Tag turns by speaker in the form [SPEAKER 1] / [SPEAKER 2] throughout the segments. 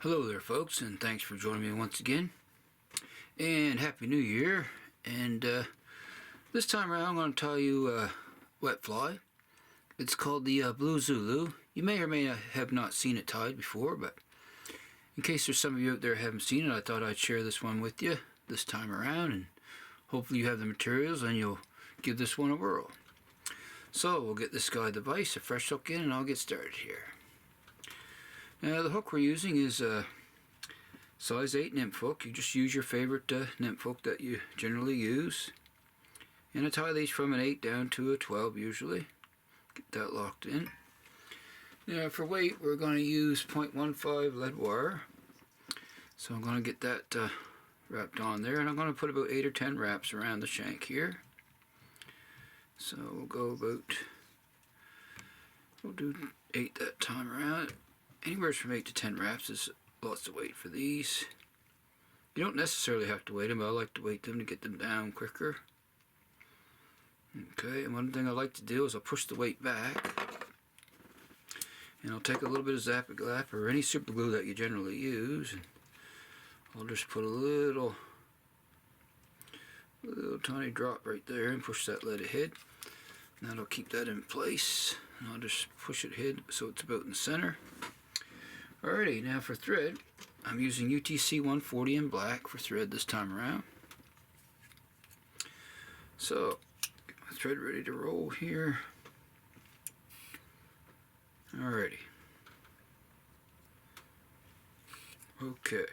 [SPEAKER 1] Hello there folks, and thanks for joining me once again, and Happy New Year. And this time around I'm going to tell you a wet fly. It's called the blue Zulu. You may or may have not seen it tied before, but in case there's some of you out there who haven't seen it, I thought I'd share this one with you this time around, and hopefully you have the materials and you'll give this one a whirl. So we'll get this guy the vise, a fresh hook in, and I'll get started here. Now the hook we're using is a size 8 nymph hook. You just use your favorite nymph hook that you generally use. And I tie these from an 8 down to a 12 usually. Get that locked in. Now for weight we're going to use 0.15 lead wire. So I'm going to get that wrapped on there, and I'm going to put about 8 or 10 wraps around the shank here. So we'll do 8 that time around. Anywhere from 8 to 10 wraps is lots of weight for these. You don't necessarily have to weight them, but I like to weight them to get them down quicker. Okay, and one thing I like to do is I'll push the weight back, and I'll take a little bit of Zap-A-Glap or any super glue that you generally use, and I'll just put a little tiny drop right there and push that lead ahead. And that'll keep that in place. And I'll just push it ahead so it's about in the center. Alrighty, now for thread, I'm using UTC 140 in black for thread this time around. So, get my thread ready to roll here. Alrighty. Okay.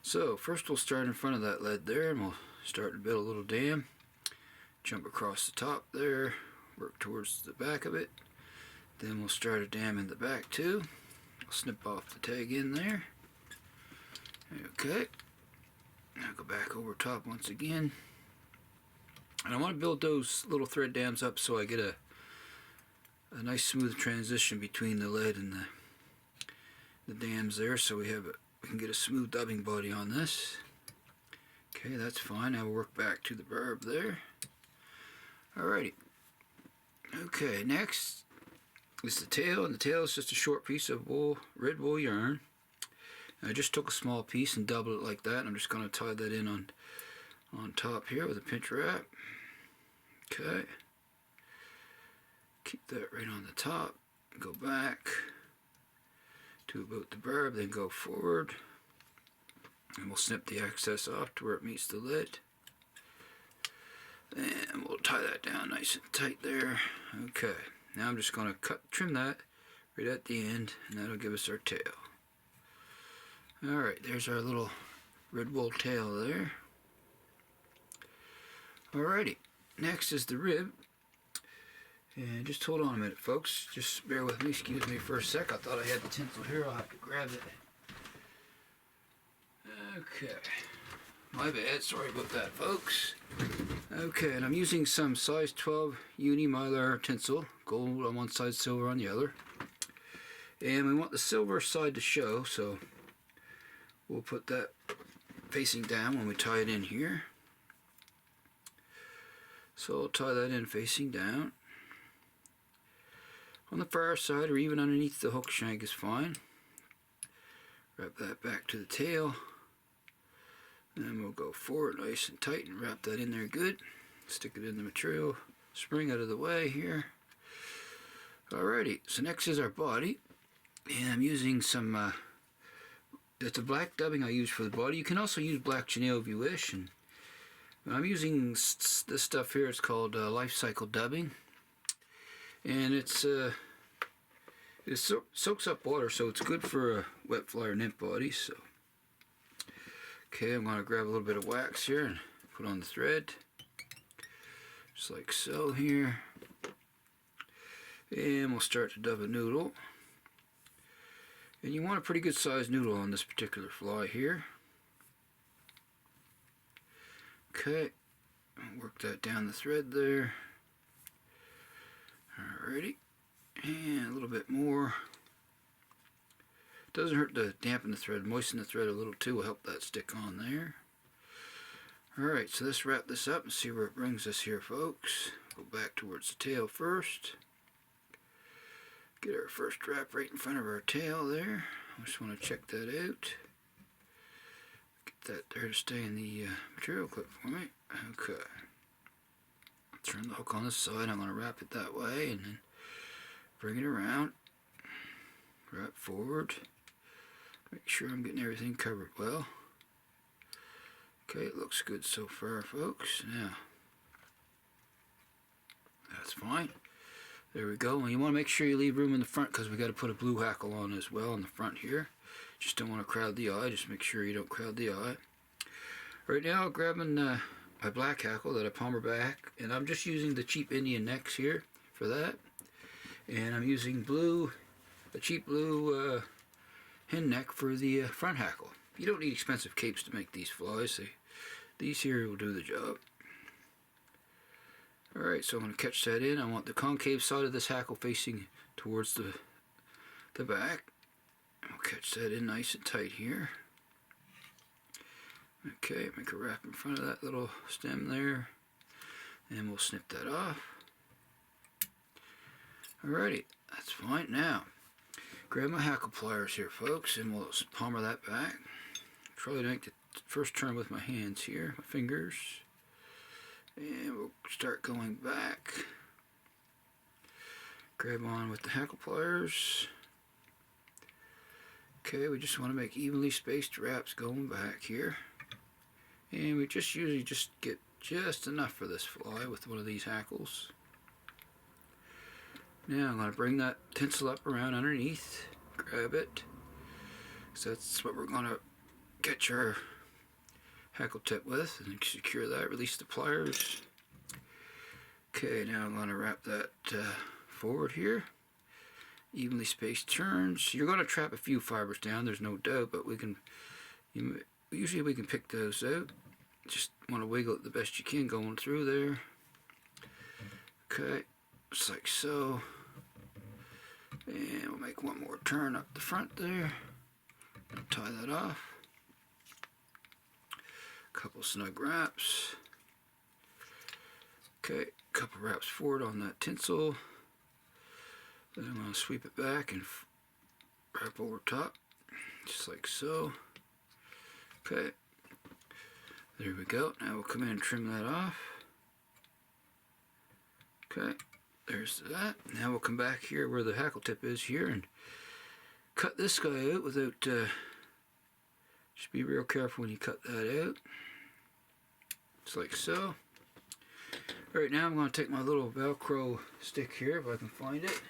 [SPEAKER 1] So, first we'll start in front of that lead there, and we'll start to build a little dam. Jump across the top there, work towards the back of it. Then we'll start a dam in the back too. I'll snip off the tag in there. Okay. Now go back over top once again. And I want to build those little thread dams up so I get a nice smooth transition between the lead and the dams there, so we can get a smooth dubbing body on this. Okay, that's fine. Now we'll work back to the barb there. Alrighty. Okay, next is the tail, and the tail is just a short piece of red wool yarn. And I just took a small piece and doubled it like that, and I'm just going to tie that in on top here with a pinch wrap. Okay. Keep that right on the top. Go back to about the barb, then go forward. And we'll snip the excess off to where it meets the lid. And we'll tie that down nice and tight there. Okay. Now I'm just going to trim that right at the end, and that'll give us our tail. Alright, there's our little red wool tail there. Alrighty, next is the rib. And just hold on a minute, folks. Just bear with me, excuse me for a sec. I thought I had the tinsel here, I'll have to grab it. Okay. My bad, sorry about that, folks. Okay, and I'm using some size 12 uni mylar tinsel, gold on one side, silver on the other. And we want the silver side to show, so we'll put that facing down when we tie it in here. So I'll tie that in facing down. On the far side or even underneath the hook shank is fine. Wrap that back to the tail. Then we'll go forward nice and tight and wrap that in there good. Stick it in the material, spring out of the way here. Alrighty, so next is our body. And I'm using some, it's a black dubbing I use for the body. You can also use black chenille if you wish. And I'm using this stuff here, it's called life cycle dubbing. And it soaks up water, so it's good for a wet fly or nymph body. So. Okay, I'm going to grab a little bit of wax here and put on the thread, just like so here. And we'll start to dub a noodle. And you want a pretty good sized noodle on this particular fly here. Okay, work that down the thread there. Alrighty, and a little bit more. Doesn't hurt to dampen the thread, moisten the thread a little too, will help that stick on there. Alright, so let's wrap this up and see where it brings us here, folks. Go back towards the tail first. Get our first wrap right in front of our tail there. I just want to check that out. Get that there to stay in the material clip for me. Okay. Turn the hook on this side. I'm going to wrap it that way and then bring it around. Wrap forward. Make sure I'm getting everything covered well. Okay, it looks good so far, folks. Now, that's fine. There we go. And you want to make sure you leave room in the front because we got to put a blue hackle on as well in the front here. Just don't want to crowd the eye. Just make sure you don't crowd the eye. Right now, I'm grabbing my black hackle that I palmer back, and I'm just using the cheap Indian necks here for that. And I'm using a cheap blue hen neck for the front hackle. You don't need expensive capes to make these flies. These here will do the job. Alright, so I'm going to catch that in. I want the concave side of this hackle facing towards the back. I'll catch that in nice and tight here. Okay, make a wrap in front of that little stem there. And we'll snip that off. Alrighty, that's fine. Now, grab my hackle pliers here, folks, and we'll palmer that back. Try to make the first turn with my hands here, my fingers. And we'll start going back. Grab on with the hackle pliers. Okay, we just want to make evenly spaced wraps going back here. And we just usually just get just enough for this fly with one of these hackles. Now I'm going to bring that tinsel up around underneath. Grab it. So that's what we're going to catch our hackle tip with and secure that. Release the pliers. Okay, now I'm going to wrap that forward here. Evenly spaced turns. You're going to trap a few fibers down, there's no doubt, but usually we can pick those out. Just want to wiggle it the best you can going through there. Okay, just like so. And we'll make one more turn up the front there. I'll tie that off. Couple snug wraps. Okay, couple wraps forward on that tinsel. Then I'm going to sweep it back and wrap over top, just like so. Okay, there we go. Now we'll come in and trim that off. Okay, there's that. Now we'll come back here where the hackle tip is here and cut this guy out without, just be real careful when you cut that out. Just like so. Right now I'm going to take my little Velcro stick here if I can find it.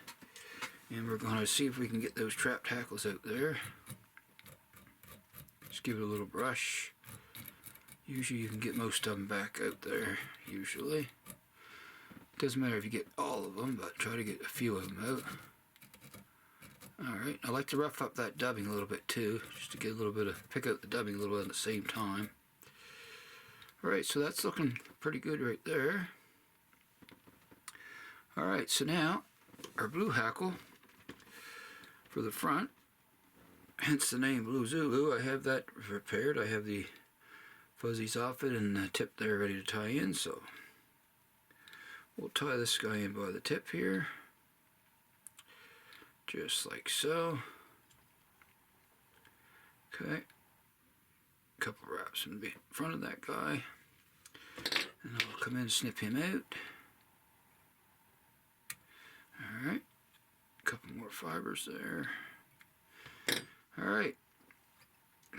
[SPEAKER 1] And we're going to see if we can get those trapped hackles out there. Just give it a little brush. Usually you can get most of them back out there, usually. Doesn't matter if you get all of them, but try to get a few of them out. Alright, I like to rough up that dubbing a little bit too, just to get a little bit of, pick out the dubbing a little bit at the same time. Alright, so that's looking pretty good right there. Alright, so now our blue hackle for the front, hence the name Blue Zulu. I have that prepared. I have the fuzzies off it and the tip there ready to tie in, so we'll tie this guy in by the tip here, just like so. Okay, couple wraps in front of that guy, and I'll come in and snip him out. Alright, couple more fibers there. Alright,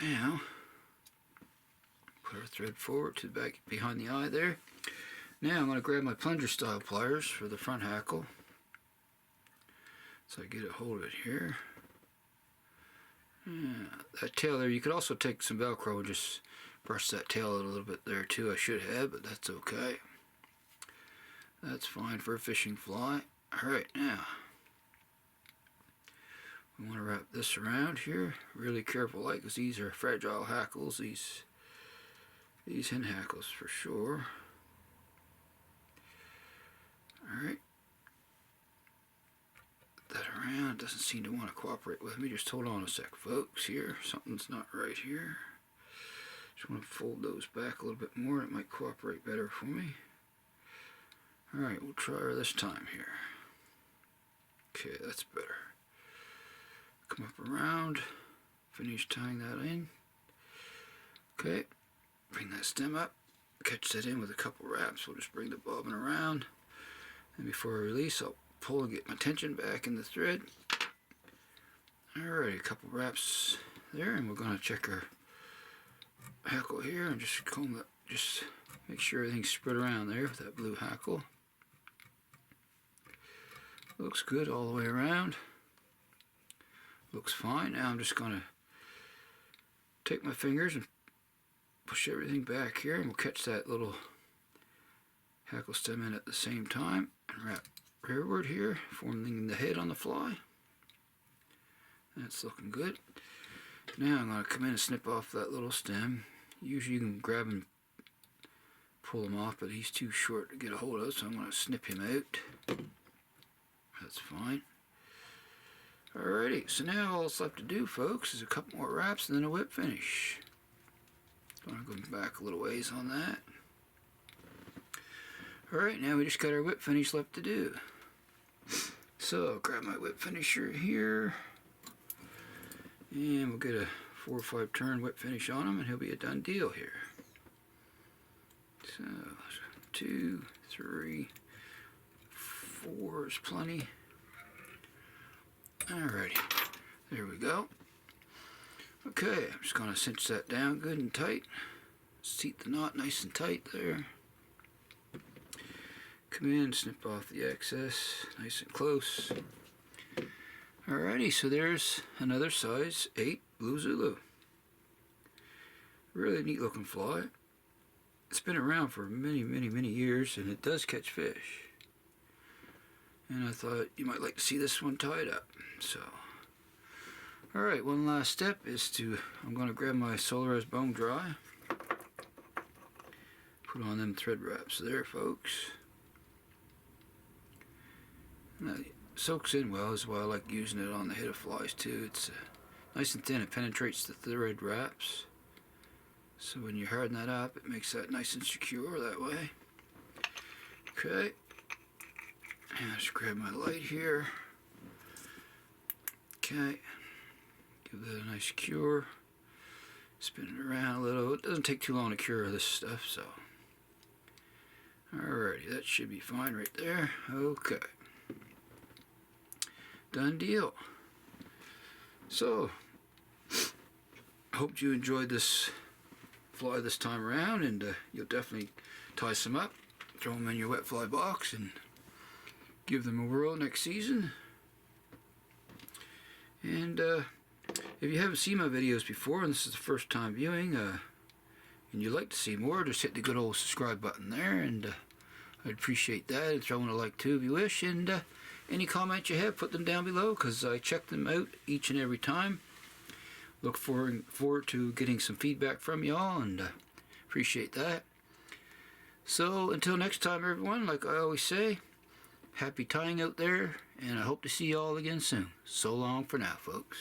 [SPEAKER 1] now put our thread forward to the back behind the eye there. Now I'm going to grab my plunger style pliers for the front hackle. So I get a hold of it here. Yeah, that tail there, you could also take some Velcro and just brush that tail out a little bit there too. I should have, but that's okay. That's fine for a fishing fly. Alright, now we want to wrap this around here. Really careful, like, because these are fragile hackles. These hen hackles for sure. Alright. That around. Doesn't seem to want to cooperate with me. Just hold on a sec, folks. Here, something's not right here. Just want to fold those back a little bit more. It might cooperate better for me. Alright, we'll try her this time here. Okay, that's better. Come up around. finish tying that in. Okay, bring that stem up, catch that in with a couple wraps. We'll just bring the bobbin around, and before I release, I'll pull and get my tension back in the thread. Alright, a couple wraps there, and we're going to check our hackle here and just comb that, just make sure everything's spread around there with that blue hackle. Looks good all the way around. Looks fine. Now I'm just going to take my fingers and push everything back here, and we'll catch that little hackle stem in at the same time and wrap rearward here, forming the head on the fly. That's looking good. Now I'm going to come in and snip off that little stem. Usually you can grab and pull him off, but he's too short to get a hold of, so I'm going to snip him out. That's fine. Alrighty, so now all that's left to do, folks, is a couple more wraps and then a whip finish. Going to go back a little ways on that. Alright, now we just got our whip finish left to do. So I'll grab my whip finisher here, and we'll get a 4 or 5 turn whip finish on him, and he'll be a done deal here. So 2, 3, 4 is plenty. Alrighty, there we go. Okay, I'm just going to cinch that down good and tight. Seat the knot nice and tight there. Come in, snip off the excess, nice and close. Alrighty, so there's another size 8 blue Zulu. Really neat looking fly. It's been around for many years, and it does catch fish. And I thought you might like to see this one tied up. So, alright, one last step is I'm going to grab my Solaris bone dry. Put on them thread wraps there, folks. Now, it soaks in well, is why I like using it on the head of flies too. It's nice and thin, it penetrates the thread wraps. So when you harden that up, it makes that nice and secure that way. Okay. And just grab my light here. Okay. Give that a nice cure. Spin it around a little. It doesn't take too long to cure this stuff, so. Alrighty, that should be fine right there. Okay. Done deal. So, hope you enjoyed this fly this time around, and you'll definitely tie some up, throw them in your wet fly box, and give them a whirl next season. And if you haven't seen my videos before, and this is the first time viewing, and you'd like to see more, just hit the good old subscribe button there, and I'd appreciate that, and throw in a like too if you wish, and any comments you have, put them down below, because I check them out each and every time. Look forward to getting some feedback from y'all, and appreciate that. So until next time, everyone, like I always say, happy tying out there, and I hope to see y'all again soon. So long for now, folks.